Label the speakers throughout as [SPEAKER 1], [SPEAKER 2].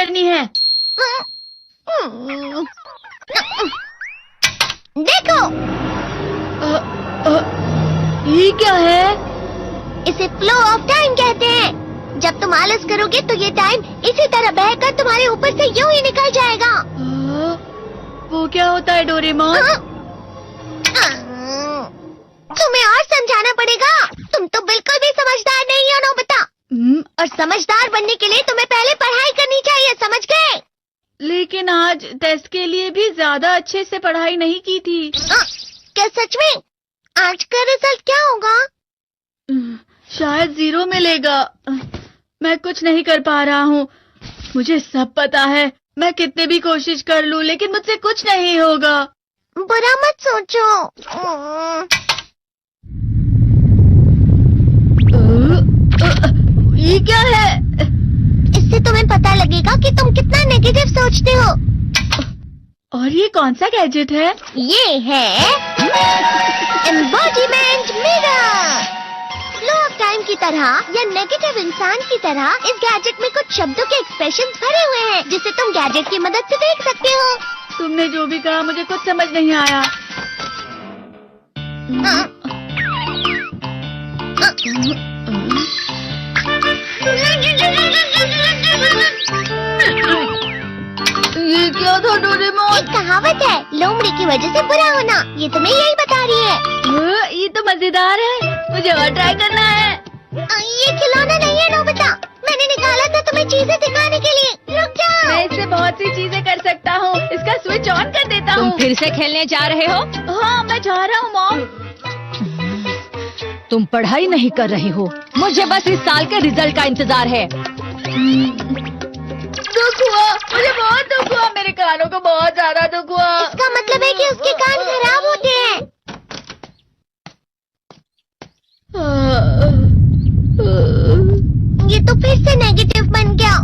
[SPEAKER 1] करनी है।
[SPEAKER 2] देखो,
[SPEAKER 1] ये क्या है?
[SPEAKER 2] इसे फ्लो ऑफ टाइम कहते हैं। जब तुम आलस करोगे तो ये टाइम इसी तरह बहकर तुम्हारे ऊपर से यूं ही निकल जाएगा।
[SPEAKER 1] वो क्या होता है डोरेमोन?
[SPEAKER 2] तुम्हें और समझाना पड़ेगा। तुम तो बिल्कुल भी समझदार नहीं हो नोबिता। और समझदार बनने के लिए तुम्हें पहले पढ़ाई करनी चाहिए, समझ गए?
[SPEAKER 1] लेकिन आज टेस्ट के लिए भी ज्यादा अच्छे से पढ़ाई नहीं की थी।
[SPEAKER 2] क्या सच में? आज का रिजल्ट क्या होगा?
[SPEAKER 1] शायद 0 मिलेगा। मैं कुछ नहीं कर पा रहा हूँ। मुझे सब पता है। मैं कितने भी कोशिश कर लूँ लेकिन मुझसे कुछ नहीं होगा।
[SPEAKER 2] बुरा मत सोचो।
[SPEAKER 1] ये क्या है?
[SPEAKER 2] इससे तुम्हें पता लगेगा कि तुम कितना नेगेटिव सोचते हो।
[SPEAKER 1] और ये कौन सा गैजेट है?
[SPEAKER 2] ये है embodiment mirror. Flow of time की तरह या नेगेटिव इंसान की तरह इस गैजेट में कुछ शब्दों के एक्सप्रेशंस भरे हुए हैं जिसे तुम गैजेट की मदद से देख सकते हो।
[SPEAKER 1] तुमने जो भी कहा मुझे कुछ समझ नहीं आया। ये क्या था डोरेमोन?
[SPEAKER 2] एक कहावत है, लोमड़ी की वजह से बुरा होना। ये तुम्हें यही बता रही है।
[SPEAKER 1] ये तो मजेदार है। मुझे और ट्राई करना है।
[SPEAKER 2] ये खिलौना नहीं है नोबिता। मैंने निकाला था तुम्हें चीजें दिखाने के लिए। रुक जाओ।
[SPEAKER 1] मैं इससे बहुत सी चीजें कर सकता हूँ। इसका स्विच ऑन कर देता हूँ।
[SPEAKER 3] तुम फिर से खेलने जा रहे हो?
[SPEAKER 1] हाँ, मैं जा रहा हूँ मॉम।
[SPEAKER 3] तुम पढ़ाई नहीं कर रही हो। मुझे बस इस साल के रिजल्ट का इंतजार है।
[SPEAKER 1] दुख हुआ, मुझे बहुत दुख हुआ। मेरे कानों को बहुत ज्यादा दुख हुआ।
[SPEAKER 2] इसका मतलब है कि उसके कान खराब होते हैं। ये तो फिर से नेगेटिव बन गया।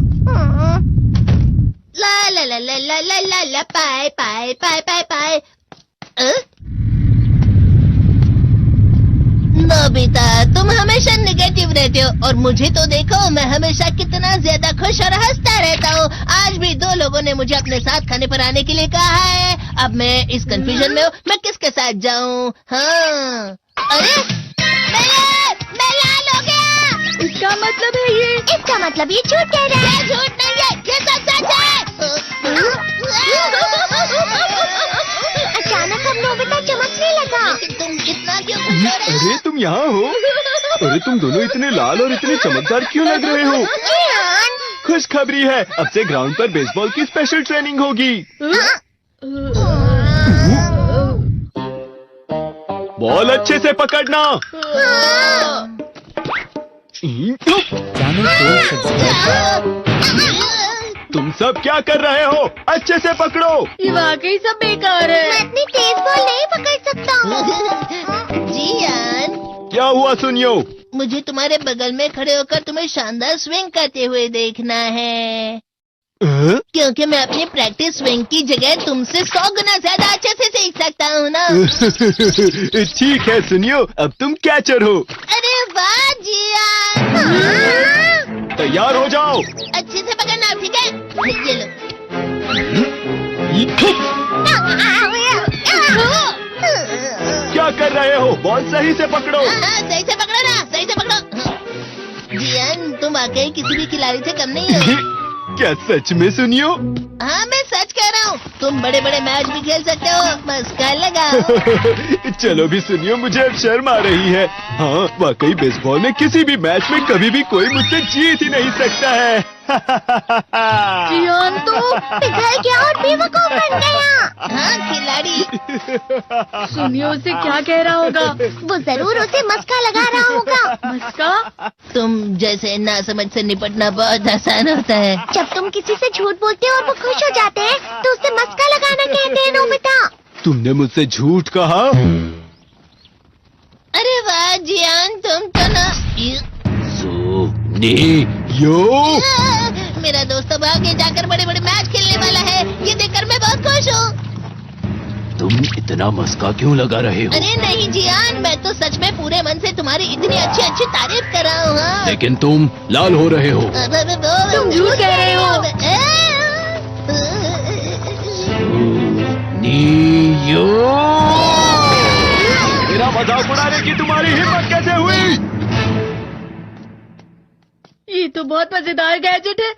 [SPEAKER 2] ला ला ला ला ला ला ला ला पाए पाए पाए पाए पाए। नोबिता, तुम हमेशा नेगेटिव रहते हो और मुझे तो देखो, मैं हमेशा कितना ज्यादा खुश और हंसता रहता हूँ। आज भी 2 लोगों ने मुझे अपने साथ खाने पर आने के लिए कहा है। अब मैं इस कंफ्यूजन में हूँ, मैं किसके साथ जाऊँ? हाँ, अरे मैं लाल हो गया।
[SPEAKER 1] इसका मतलब है ये?
[SPEAKER 2] इसका मतलब ये झूठ कह रहा है। झूठ नहीं है, ये सब सच है। अचानक अब नोबिता चमकने लगा। तुम कितना क्यों खुश हो रहे हो?
[SPEAKER 4] अरे तुम यहाँ हो? अरे तुम दोनों इतने लाल और इतने चमकदार क्यों लग रहे हो? खुशखबरी है, अब से ग्राउंड पर बेसबॉल की स्पेशल ट्रेनिंग होगी। बॉल अच्छे से पकड़ना। तुम सब क्या कर रहे हो? अच्छे से पकड़ो।
[SPEAKER 1] ये वाकई सब बेकार है।
[SPEAKER 2] मैं इतनी तेज बॉल नहीं पकड़ सकता हूँ। जियान,
[SPEAKER 4] क्या हुआ सुनियो?
[SPEAKER 2] मुझे तुम्हारे बगल में खड़े होकर तुम्हें शानदार स्विंग करते हुए देखना है। क्योंकि मैं अपनी प्रैक्टिस स्विंग की जगह तुमसे 100 गुना ज्यादा अच्छे से सीख सकता हूँ ना।
[SPEAKER 4] ठीक है सुनियो, अब तुम कैचर हो।
[SPEAKER 2] अरे वाह जियान।
[SPEAKER 4] तैयार हो जाओ।
[SPEAKER 2] अच्छे से पकड़ना, ठीक है? ये लो।
[SPEAKER 4] क्या कर रहे हो? बॉल सही से पकड़ो।
[SPEAKER 2] सही से पकड़ो ना, सही से पकड़ो। जियान, तुम वाकई किसी भी खिलाड़ी से कम नहीं हो।
[SPEAKER 4] क्या सच में सुनियो?
[SPEAKER 2] हाँ, मैं सच कह रहा हूँ। तुम बड़े बड़े मैच भी खेल सकते हो, मस्का लगाओ।
[SPEAKER 4] चलो भी सुनियो, मुझे अब शर्म आ रही है। हाँ, वाकई बेसबॉल में किसी भी मैच में कभी भी कोई मुझसे जीत ही नहीं सकता है।
[SPEAKER 1] जियान तो
[SPEAKER 2] पिघल गया और बेवकूफ बन गया। हाँ, खिलाड़ी।
[SPEAKER 1] सुनियो उसे क्या कह रहा होगा?
[SPEAKER 2] वो जरूर उसे मस्का लगा रहा होगा।
[SPEAKER 1] मस्का?
[SPEAKER 2] तुम जैसे नासमझ से निपटना बहुत आसान होता है। जब तुम किसी से झूठ बोलते हो और वो खुश हो जाते हैं तो उसे मस्का लगाना कहते हैं नोबिता।
[SPEAKER 4] तुमने मुझसे झूठ कहा?
[SPEAKER 2] अरे वाह जियान, तुम तो ना।
[SPEAKER 4] यो
[SPEAKER 2] मेरा दोस्त अब आगे जाकर बड़े बड़े मैच खेलने वाला है। ये देखकर मैं बहुत खुश हूँ।
[SPEAKER 4] तुम इतना मस्का क्यों लगा रहे हो?
[SPEAKER 2] अरे नहीं जियान, मैं तो सच में पूरे मन से तुम्हारी इतनी अच्छी अच्छी तारीफ कर रहा हूँ।
[SPEAKER 4] लेकिन तुम लाल हो रहे हो।
[SPEAKER 2] तुम
[SPEAKER 1] झूठ कह रहे हो।
[SPEAKER 4] मेरा मजाक उड़ाने की तुम्हारी हिम्मत कैसे हुई?
[SPEAKER 1] ये तो बहुत मजेदार गैजेट है।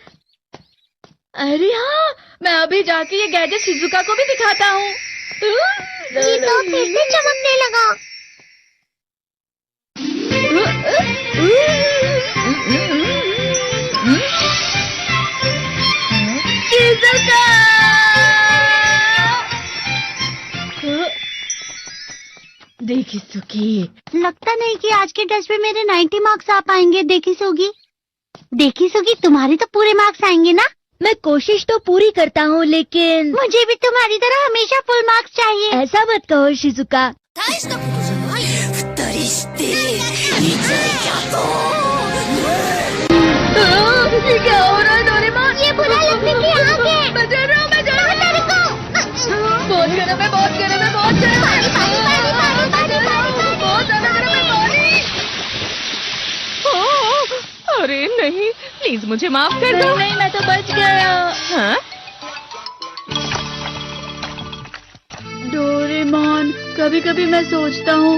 [SPEAKER 1] अरे हाँ, मैं अभी जाके ये गैजेट शिजुका को भी दिखाता हूँ।
[SPEAKER 2] ये तो फिर से चमकने लगा।
[SPEAKER 1] शिजुका! देखी सुकी,
[SPEAKER 2] लगता नहीं कि आज के टेस्ट में मेरे 90 मार्क्स आ पाएंगे। देखी सोगी तुम्हारे तो पूरे मार्क्स आएंगे ना?
[SPEAKER 3] मैं कोशिश तो पूरी करता हूँ, लेकिन
[SPEAKER 2] मुझे भी तुम्हारी तरह हमेशा फुल मार्क्स चाहिए।
[SPEAKER 3] ऐसा मत कहो शिजुका।
[SPEAKER 1] ये क्या हो रहा है डोरेमोन?
[SPEAKER 2] ये बुरा लगने की आग है।
[SPEAKER 1] मैं डर रहा हूँ, मैं डर रहा हूँ। बहुत गर्म है, बहुत गर्म है, बहुत गर्म है। बहुत ज्यादा गर्म है पानी।
[SPEAKER 3] अरे नहीं, प्लीज मुझे माफ कर दो।
[SPEAKER 1] नहीं, मैं तो बच गया।
[SPEAKER 3] हाँ?
[SPEAKER 1] डोरेमोन, कभी कभी मैं सोचता हूँ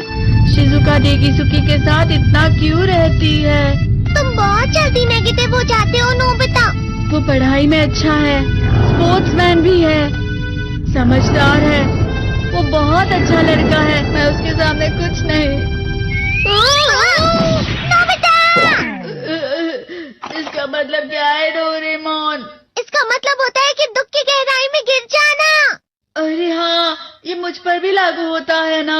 [SPEAKER 1] शिजुका डेगिसुकी के साथ इतना क्यों रहती है।
[SPEAKER 2] तुम बहुत जल्दी नेगेटिव हो जाते हो नोबिता।
[SPEAKER 1] वो पढ़ाई में अच्छा है, स्पोर्ट्समैन भी है, समझदार है, वो बहुत अच्छा लड़का है। मैं उसके सामने कुछ नहीं।
[SPEAKER 2] नोबिता!
[SPEAKER 1] इसका मतलब क्या है डोरेमोन?
[SPEAKER 2] इसका मतलब होता है कि दुख की गहराई में गिर जाना।
[SPEAKER 1] अरे हाँ, ये मुझ पर भी लागू होता है ना।